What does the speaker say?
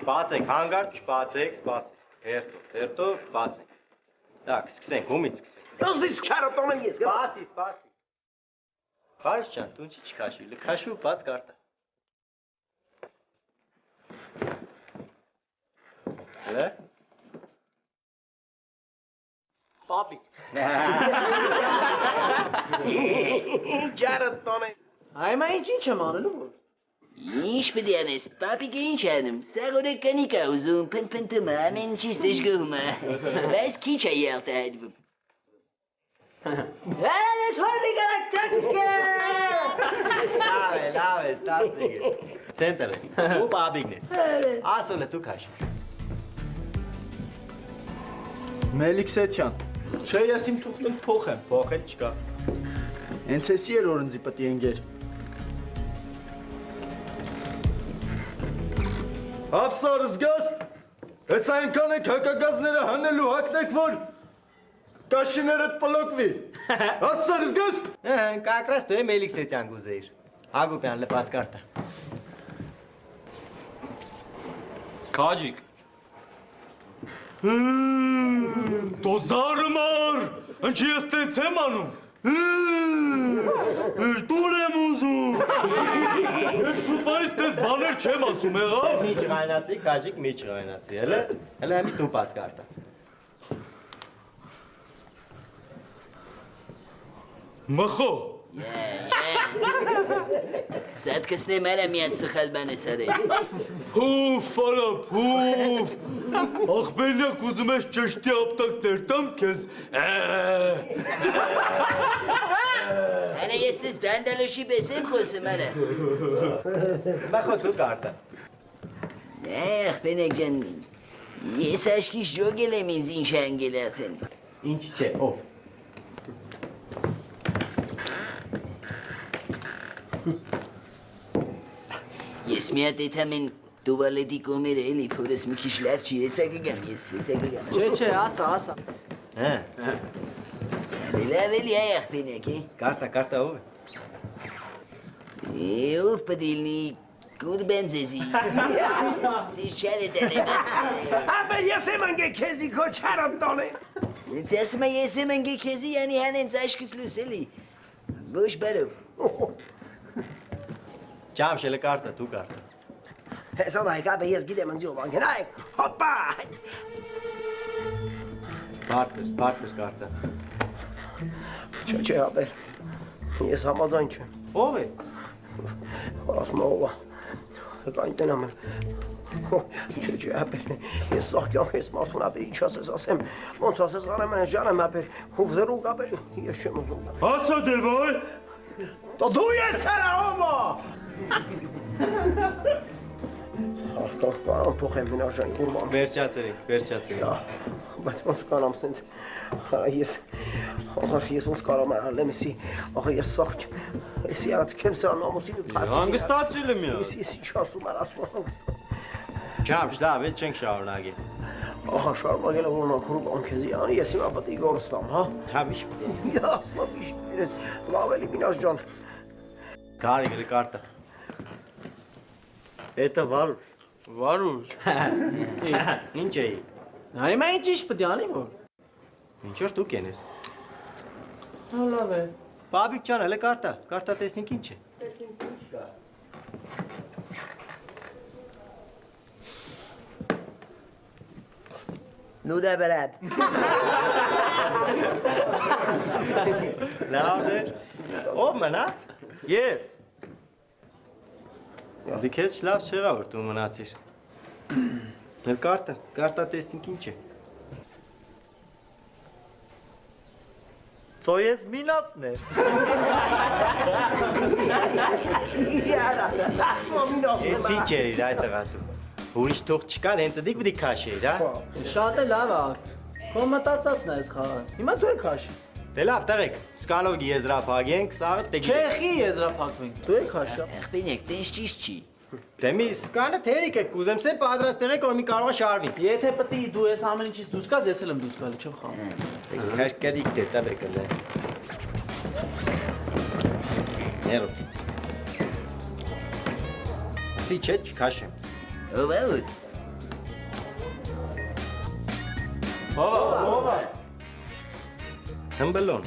Չբացեք, հանգարտ չբացեք, սպասեք։ Հերթով բացեք։ Так, սկսենք, ումից սկսենք։ Ոնց չարոտոնում ես։ Սպասի։ Բայց ջան, դու ինչի չքաշի, լքաշու բաց կարտա։ Հələ։ Պապիկ։ Չարոտոնում։ Այմա ինչ եմ անելու որ։ Ինչ պետք է անես, պապիկը ինչ անում, սաղորը կանիկ է ուզում, փնփնթում է, ամեն ինչից դժգոհում է, բայց քիչ է յալտահայտվում։ Թորի գալակտակսկե։ Լավ է, ստացիկ է։ Ցենտրը, ու պապիկն ես։ Ասոլը դու քաշ։ Մելիքսեթյան, չէ ես իմ թուղթն փոխեմ։ Փոխել չկա։ Հենց էսի էր օրենձի պետք է ընկեր։ Հավսար զգաստ, ես այնքան եք հակագազները հանելու հակնեք, որ կաշիներըդ պլոկվի։ Հավսար զգաստ։ Կակրաս դու Մելիքսեթյան գուզեիր։ Հագուպյան լպաս կարտա։ Քաջիկ։ Դոզարմար, ընչի ես տենց եմ անում։ Տուր եմ ուզում։ Ես շուտվայից տես բաներ չեմ ասում, եղավ։ Մի ջղայնացի, քաջիկ մի ջղայնացի, հələ հələ դու բաց կարտա։ Մխո։ Սատկսնե մերը միած սխալ բան ես արել։ Հուֆ, արա, հուֆ։ Աղբենյակ ուզում ես ճշտի ապտակներ տամ քեզ։ Արա ես ես դանդալոշի պես եմ խոսում արա։ Մախո դու կարտա։ Աղբենյակ ջան, ես աշկիս ջոգել եմ ինձ ինչ անգել ախեն։ Ինչ չէ, ով։ Ես մի հատ էդ ամեն տուվալետի կոմերը էլի փորս մի քիչ լավ չի, հեսա կգամ, հեսա կգամ։ Չէ, ասա։ Հա։ Լավ էլի այ աղբենյակ, է։ Կարտա ով է։ Ով պետք է լինի կուրբենձեզի։ Սիս չար է դարեմ։ Ապեր ես եմ ընկե քեզի քո չարոտոնում։ Ինձ ասում է ես եմ ընկե քեզի, յանի հանենց աշկս լուսելի։ Ոչ բարով։ Ճամշելը կարտա, դու կարտա։ Հեսա հայկապը ես գիտեմ ընձի ով անգենայք, հոպա։ Բարձր կարտա։ Չէ, ապեր, ես համաձայն չեմ։ Ով է։ Ասում ով է, հեկ այնտեն ամեն։ Չէ, ապեր, ես սաղ կյանք ես մարդուն ապեր, ինչ ասես ասեմ, ոնց ասես անեմ են ժանեմ ապեր, հուվդերուկ ապեր, ես չեմ ուզում։ Ասա դևայ։ Դու ես հերա ովա։ Արկավ կարամ փոխեմ մինաժային ուրման։ Վերջացրեք։ Բայց ոնց կանամ սենց, ես ոնց կարամ արհալեմ եսի, ես սաղ, եսի արատ կեմ սրան ամուսին ու պասին։ Հանգստացել եմ ես։ Ես ինչ ասում էր ասում։ Ճամշ, լավ է, չենք շարունակի։ Շարունակել է որնան քրուկ անքեզի անի, ես հիմա պետք է գորստամ, հա։ Հա, միշտ։ Ասմա միշտ երես, լավ էլի մինաշ ջան։ Կարիգը կարտա։ Это Վարուժ։ Վարուժ։ Ինչ էի։ Այմա ինչ պետք է անի որ։ Ինչ որ դու կենես։ Լավ է։ Պապիկ ջան, հələ կարտա տեսնենք ինչ է։ Ну да брат։ Լավ է։ Ով մնաց։ Ես։ Դե քեզ լավ չեղա որ դու մնացիր։ Դե կարտա տեսնենք ինչ է։ Ծոյես մինասն է։ Ասմա մինաշ։ Ես ինչ էր այդ տղատու։ Ուրիշ թող չկար, հենց դիք պիտի քաշեիր, հա։ Շատ է լավ է։ Քո մտածածն է այս խաղան։ Հիմա դու եք քաշի։ Դե լավ, տղեկ, սկալոգի եզրափակենք, սաղը տեգի։ Չեխի եզրափակվենք։ Դու եք քաշի։ Աղբենյակ, տենց ճիշտ չի։ Դե մի սկանը թերիկ եք կուզեմ, սե պատրաստել եք, որ մի կարողա շարվի։ Եթե պետք է դու ես ամեն ինչից դուրս գաս, ես էլ եմ դուրս գալու, չեմ խաղում։ Քաշկարիկ դե տաբեկը լե։ Ներո։ Սի չէ չքաշեմ։ Ով է ուտ։ Հմբլոն։